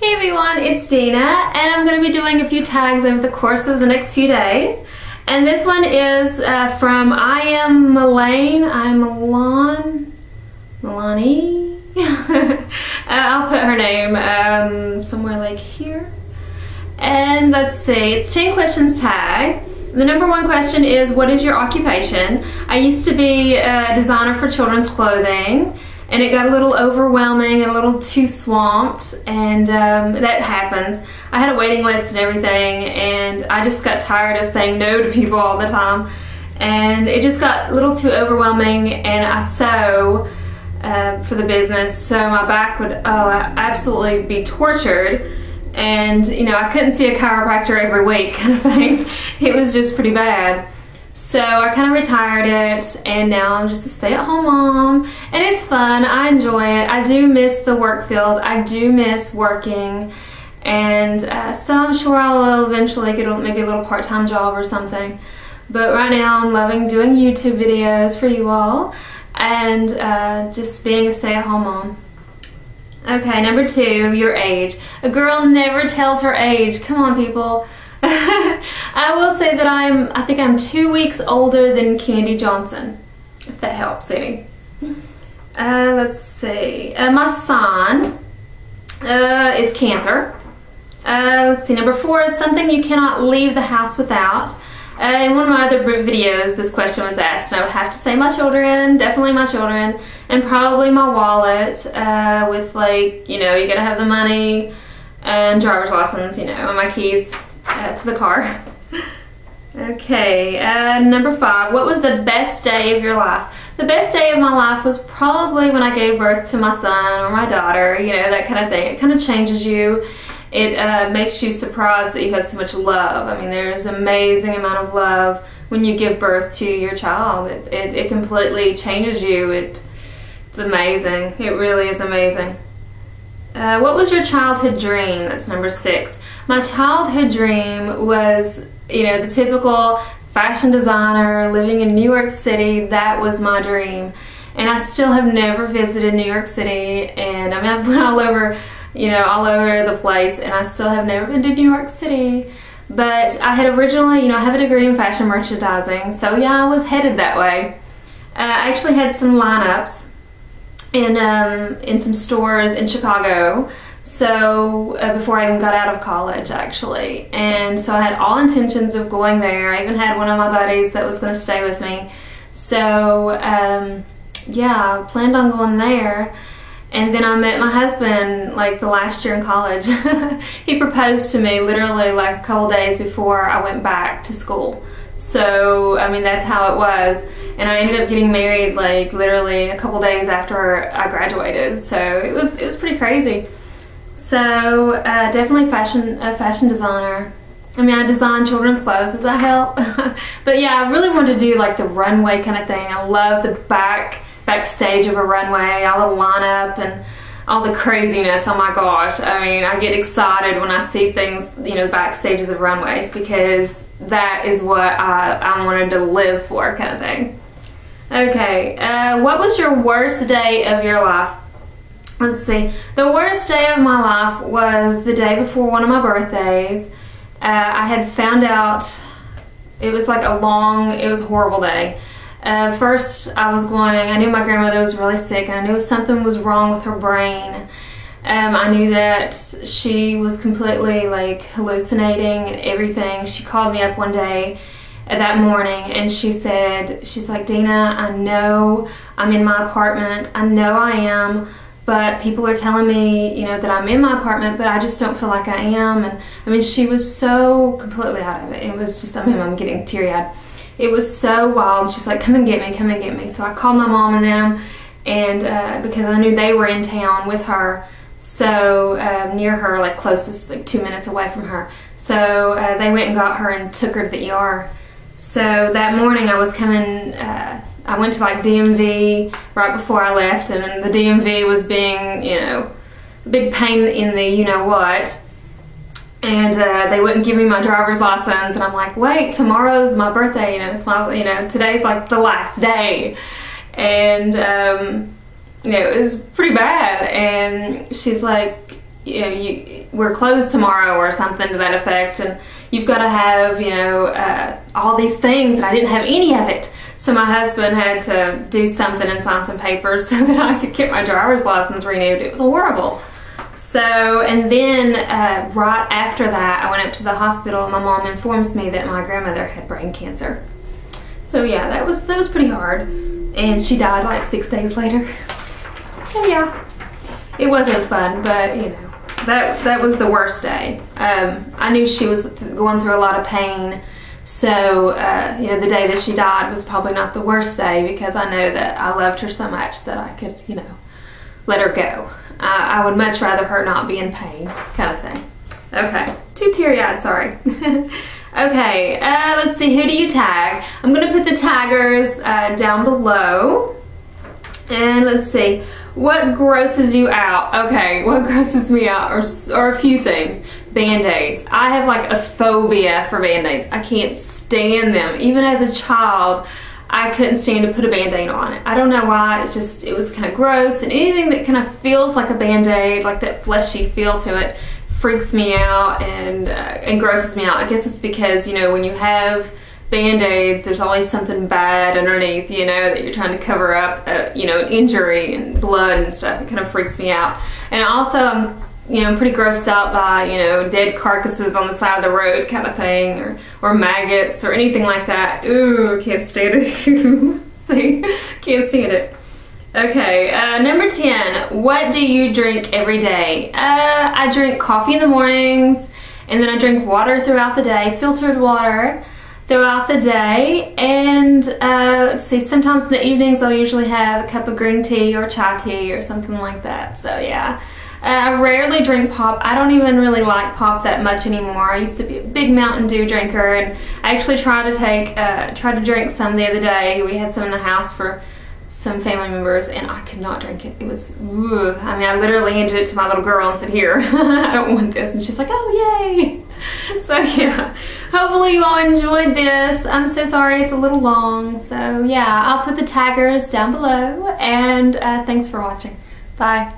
Hey everyone, it's Dina, and I'm going to be doing a few tags over the course of the next few days. And this one is from iamMilaine. Milani. I'll put her name somewhere like here. And let's see, it's 10 questions tag. The number one question is, what is your occupation? I used to be a designer for children's clothing, and it got a little overwhelming and a little too swamped, and that happens. I had a waiting list and everything, and I just got tired of saying no to people all the time, and it just got a little too overwhelming. And I sew for the business, so my back would absolutely be tortured, and you know, I couldn't see a chiropractor every week kind of thing. It was just pretty bad. So I kind of retired it, and now I'm just a stay-at-home mom, and it's fun. I enjoy it. I do miss the work field. I do miss working, and so I'm sure I will eventually get maybe a little part-time job or something. But right now I'm loving doing YouTube videos for you all, and just being a stay-at-home mom. Okay, number two, your age. A girl never tells her age. Come on, people. I will say that I think I'm 2 weeks older than Candy Johnson, if that helps any. Let's see. My sign is Cancer. Let's see. Number four is something you cannot leave the house without. In one of my other videos, this question was asked, and I would have to say my children, definitely my children, and probably my wallet, with, like, you know, you gotta have the money and driver's license, you know, and my keys to the car. Okay, number five, what was the best day of your life? The best day of my life was probably when I gave birth to my son or my daughter, you know, that kind of thing. It kind of changes you. It makes you surprised that you have so much love. I mean, there's an amazing amount of love when you give birth to your child. It completely changes you. It's amazing. It really is amazing. What was your childhood dream? That's number six. My childhood dream was, you know, the typical fashion designer living in New York City. That was my dream. And I still have never visited New York City, and I mean, I've been all over, you know, all over the place, and I still have never been to New York City. But I had originally, you know, I have a degree in fashion merchandising, so yeah, I was headed that way. I actually had some lineups in some stores in Chicago, so before I even got out of college, actually. And so I had all intentions of going there. I even had one of my buddies that was going to stay with me. So yeah, I planned on going there. And then I met my husband like the last year in college. He proposed to me literally like a couple days before I went back to school. So, I mean, that's how it was. And I ended up getting married like literally a couple days after I graduated. So it was pretty crazy. So definitely a fashion designer. I mean, I design children's clothes. Does that help? But yeah, I really wanted to do like the runway kind of thing. I love the backstage of a runway, all the lineup and all the craziness. Oh my gosh, I mean, I get excited when I see things, you know, backstages of runways, because that is what I wanted to live for, kind of thing. Okay, what was your worst day of your life? Let's see. The worst day of my life was the day before one of my birthdays. I had found out, it was like it was a horrible day. First I knew my grandmother was really sick, and I knew something was wrong with her brain. I knew that she was completely like hallucinating and everything. She called me up one day that morning, and she's like, Dina, I know I'm in my apartment. I know I am, but people are telling me, you know, that I'm in my apartment, but I just don't feel like I am. And I mean, she was so completely out of it. It was just, I mean, I'm getting teary-eyed. It was so wild. She's like, come and get me, come and get me. So I called my mom and them, and because I knew they were in town with her, so near her, like closest, like 2 minutes away from her. So they went and got her and took her to the ER. So that morning I was coming, I went to like DMV right before I left, and the DMV was being, you know, a big pain in the you know what. And they wouldn't give me my driver's license, and I'm like, wait, tomorrow's my birthday, you know, it's my, you know, today's like the last day. And you know, it was pretty bad. And she's like, you know, we're closed tomorrow or something to that effect, and you've got to have, you know, all these things, and I didn't have any of it. So my husband had to do something and sign some papers so that I could get my driver's license renewed. It was horrible. So, and then right after that, I went up to the hospital, and my mom informs me that my grandmother had brain cancer. So yeah, that was pretty hard, and she died like 6 days later. So yeah, it wasn't fun, but you know, that was the worst day. I knew she was going through a lot of pain, so you know, the day that she died was probably not the worst day, because I know that I loved her so much that I could, you know, let her go. I would much rather her not be in pain, kind of thing. Okay, too teary-eyed, sorry. Okay, let's see, who do you tag? I'm gonna put the taggers down below. And let's see, what grosses you out? Okay, what grosses me out are a few things. Band-aids. I have like a phobia for band-aids. I can't stand them. Even as a child, I couldn't stand to put a band-aid on it. I don't know why, it's just, it was kind of gross, and anything that kind of feels like a band-aid, like that fleshy feel to it, freaks me out and grosses me out. I guess it's because, you know, when you have Band-Aids, there's always something bad underneath, you know, that you're trying to cover up, you know, an injury and blood and stuff. It kind of freaks me out. And also, I'm, you know, pretty grossed out by, you know, dead carcasses on the side of the road kind of thing, or maggots or anything like that. Ooh, can't stand it. See, can't stand it. Okay, number 10, what do you drink every day? I drink coffee in the mornings, and then I drink water throughout the day, filtered water throughout the day, and let's see, sometimes in the evenings I'll usually have a cup of green tea or chai tea or something like that. So yeah, I rarely drink pop. I don't even really like pop that much anymore. I used to be a big Mountain Dew drinker, and I actually tried to drink some the other day. We had some in the house for some family members, and I could not drink it. It was, ugh. I mean, I literally handed it to my little girl and said, here, I don't want this. And she's like, oh, yay. So yeah, hopefully you all enjoyed this. I'm so sorry it's a little long. So yeah, I'll put the taggers down below, and thanks for watching. Bye.